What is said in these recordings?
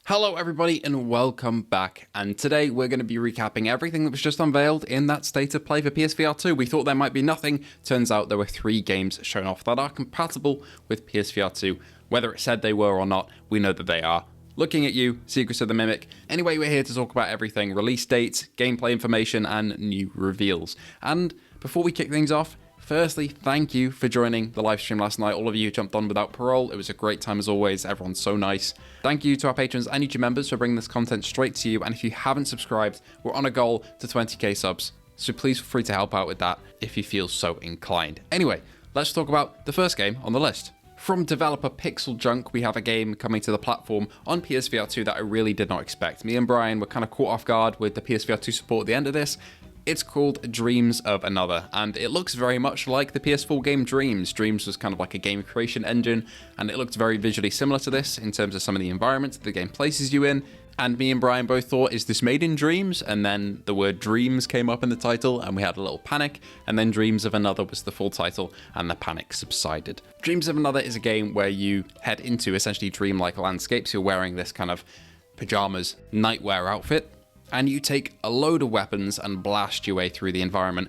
Hello everybody and welcome back, and today we're going to be recapping everything that was just unveiled in that state of play for PSVR2. We thought there might be nothing, turns out there were 3 games shown off that are compatible with PSVR2. Whether it said they were or not, we know that they are. Looking at you, Secrets of the Mimic. Anyway, we're here to talk about everything: release dates, gameplay information, and new reveals. And before we kick things off, firstly, thank you for joining the live stream last night. All of you who jumped on without parole. It was a great time as always. Everyone's so nice. Thank you to our patrons and YouTube members for bringing this content straight to you. And if you haven't subscribed, we're on a goal to 20k subs. So please feel free to help out with that if you feel so inclined. Anyway, let's talk about the first game on the list. From developer Pixel Junk, we have a game coming to the platform on PSVR2 that I really did not expect. Me and Brian were kind of caught off guard with the PSVR2 support at the end of this. It's called Dreams of Another, and it looks very much like the PS4 game Dreams. Dreams was kind of like a game creation engine, and it looked very visually similar to this in terms of some of the environments the game places you in. And me and Brian both thought, is this made in Dreams? And then the word Dreams came up in the title, and we had a little panic, and then Dreams of Another was the full title, and the panic subsided. Dreams of Another is a game where you head into essentially dreamlike landscapes. You're wearing this kind of pajamas nightwear outfit, and you take a load of weapons and blast your way through the environment.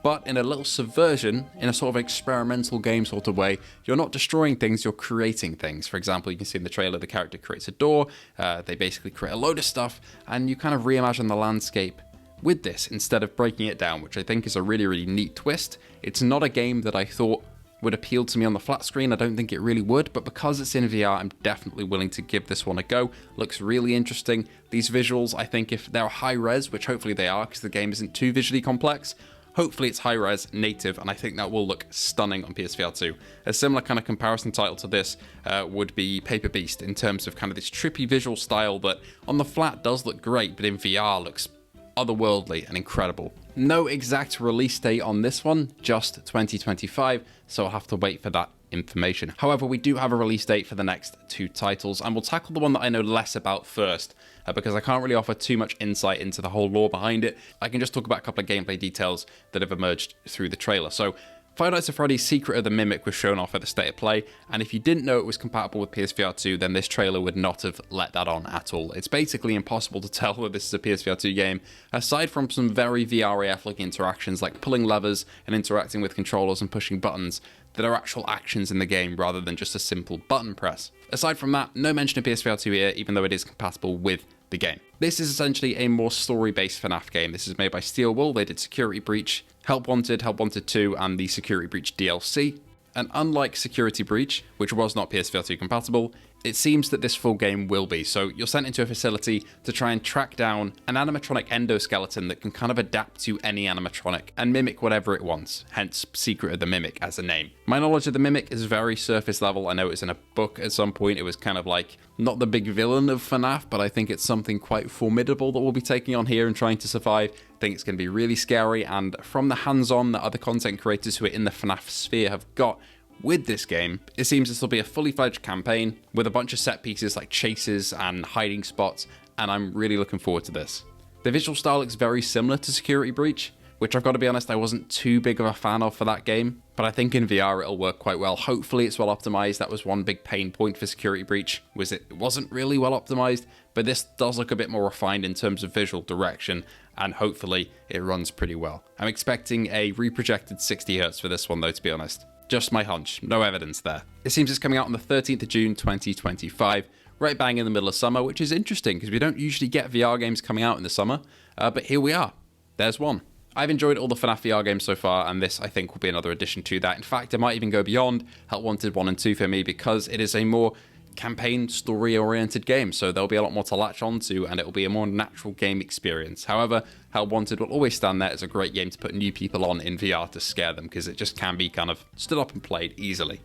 But in a little subversion, in a sort of experimental game sort of way, you're not destroying things, you're creating things. For example, you can see in the trailer the character creates a door, they basically create a load of stuff, and you kind of reimagine the landscape with this instead of breaking it down, which I think is a really, really neat twist. It's not a game that I thought would appeal to me on the flat screen. I don't think it really would, but because it's in VR, I'm definitely willing to give this one a go. Looks really interesting. These visuals, I think if they're high res, which hopefully they are because the game isn't too visually complex, hopefully it's high res native, and I think that will look stunning on PSVR2. A similar kind of comparison title to this would be Paper Beast in terms of kind of this trippy visual style that on the flat does look great, but in VR looks otherworldly and incredible. No exact release date on this one, just 2025, so I'll have to wait for that information. However, we do have a release date for the next 2 titles, and we'll tackle the one that I know less about first, because I can't really offer too much insight into the whole lore behind it. I can just talk about a couple of gameplay details that have emerged through the trailer. So, Five Nights at Freddy's Secret of the Mimic was shown off at the State of Play, and if you didn't know it was compatible with PSVR2, then this trailer would not have let that on at all. It's basically impossible to tell whether this is a PSVR2 game, aside from some very VR-AF-looking interactions like pulling levers and interacting with controllers and pushing buttons that are actual actions in the game rather than just a simple button press. Aside from that, no mention of PSVR2 here, even though it is compatible with the game. This is essentially a more story-based FNAF game. This is made by Steel Wool. They did Security Breach, Help Wanted, Help Wanted 2, and the Security Breach DLC. And unlike Security Breach, which was not PSVR2 compatible, it seems that this full game will be. So you're sent into a facility to try and track down an animatronic endoskeleton that can kind of adapt to any animatronic and mimic whatever it wants, hence Secret of the Mimic as a name. My knowledge of the Mimic is very surface level. I know it's in a book at some point. It was kind of like, not the big villain of FNAF, but I think it's something quite formidable that we'll be taking on here and trying to survive. I think it's going to be really scary, and from the hands-on that other content creators who are in the FNAF sphere have got with this game, it seems this will be a fully fledged campaign with a bunch of set pieces like chases and hiding spots, and I'm really looking forward to this. The visual style looks very similar to Security Breach, which I've got to be honest, I wasn't too big of a fan of for that game, but I think in VR it'll work quite well. Hopefully it's well optimized. That was one big pain point for Security Breach, was it wasn't really well optimized, but this does look a bit more refined in terms of visual direction, and hopefully it runs pretty well. I'm expecting a reprojected 60Hz for this one though, to be honest. Just my hunch, no evidence there. It seems it's coming out on the 13th of June 2025, right bang in the middle of summer, which is interesting because we don't usually get VR games coming out in the summer, but here we are. There's one. I've enjoyed all the FNAF VR games so far, and this I think will be another addition to that. In fact, it might even go beyond Help Wanted 1 and 2 for me because it is a more campaign story-oriented game, so there'll be a lot more to latch onto and it'll be a more natural game experience. However, Help Wanted will always stand there as a great game to put new people on in VR to scare them, because it just can be kind of stood up and played easily.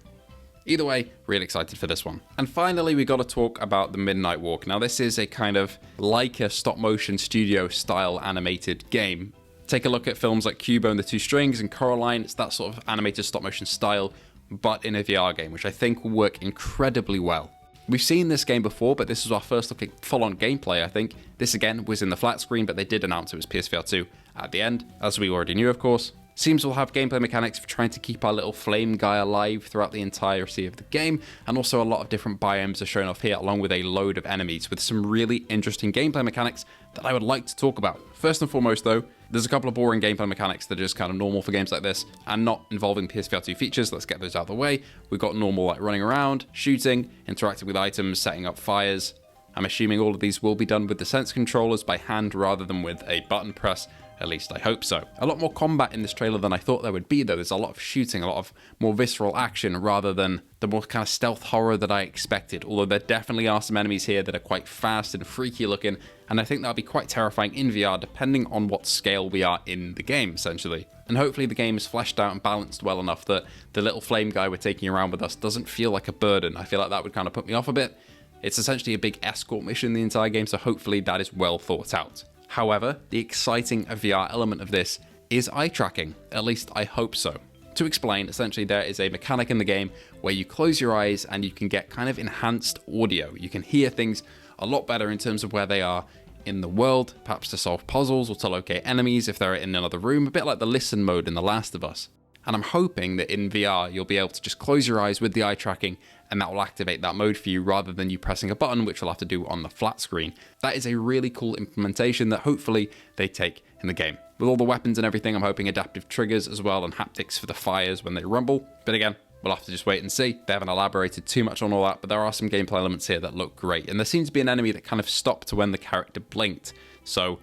Either way, really excited for this one. And finally, we got to talk about the Midnight Walk. Now, this is a kind of like a stop-motion studio-style animated game. Take a look at films like Cubo and the Two Strings and Coraline. It's that sort of animated stop-motion style, but in a VR game, which I think will work incredibly well. We've seen this game before, but this was our first look at full-on gameplay, I think. This again was in the flat screen, but they did announce it was PSVR2 at the end, as we already knew, of course. Seems we'll have gameplay mechanics for trying to keep our little flame guy alive throughout the entirety of the game, and also a lot of different biomes are shown off here, along with a load of enemies with some really interesting gameplay mechanics that I would like to talk about. First and foremost though, there's a couple of boring gameplay mechanics that are just kind of normal for games like this and not involving PSVR2 features. Let's get those out of the way. We've got normal like running around, shooting, interacting with items, setting up fires. I'm assuming all of these will be done with the sense controllers by hand rather than with a button press. At least I hope so. A lot more combat in this trailer than I thought there would be though. There's a lot of shooting, a lot of more visceral action rather than the more kind of stealth horror that I expected. Although there definitely are some enemies here that are quite fast and freaky looking, and I think that'll be quite terrifying in VR depending on what scale we are in the game essentially. And hopefully the game is fleshed out and balanced well enough that the little flame guy we're taking around with us doesn't feel like a burden. I feel like that would kind of put me off a bit. It's essentially a big escort mission the entire game, so hopefully that is well thought out. However, the exciting VR element of this is eye tracking. At least I hope so. To explain, essentially there is a mechanic in the game where you close your eyes and you can get kind of enhanced audio. You can hear things a lot better in terms of where they are in the world, perhaps to solve puzzles or to locate enemies if they're in another room, a bit like the listen mode in The Last of Us. And I'm hoping that in VR you'll be able to just close your eyes with the eye tracking and that will activate that mode for you rather than you pressing a button, which you'll have to do on the flat screen. That is a really cool implementation that hopefully they take in the game. With all the weapons and everything, I'm hoping adaptive triggers as well and haptics for the fires when they rumble. But again, we'll have to just wait and see. They haven't elaborated too much on all that, but there are some gameplay elements here that look great. And there seems to be an enemy that kind of stopped when the character blinked. So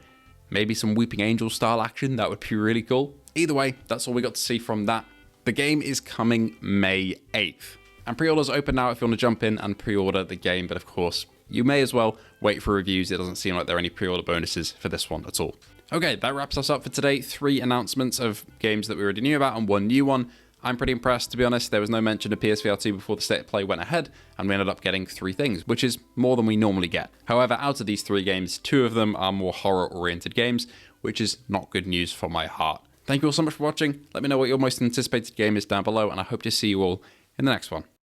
maybe some Weeping Angel style action, that would be really cool. Either way, that's all we got to see from that. The game is coming May 8th. And pre-orders open now if you want to jump in and pre-order the game, but of course, you may as well wait for reviews. It doesn't seem like there are any pre-order bonuses for this one at all. Okay, that wraps us up for today. 3 announcements of games that we already knew about and 1 new one. I'm pretty impressed, to be honest. There was no mention of PSVR2 before the state of play went ahead, and we ended up getting 3 things, which is more than we normally get. However, out of these 3 games, 2 of them are more horror-oriented games, which is not good news for my heart. Thank you all so much for watching. Let me know what your most anticipated game is down below, and I hope to see you all in the next one.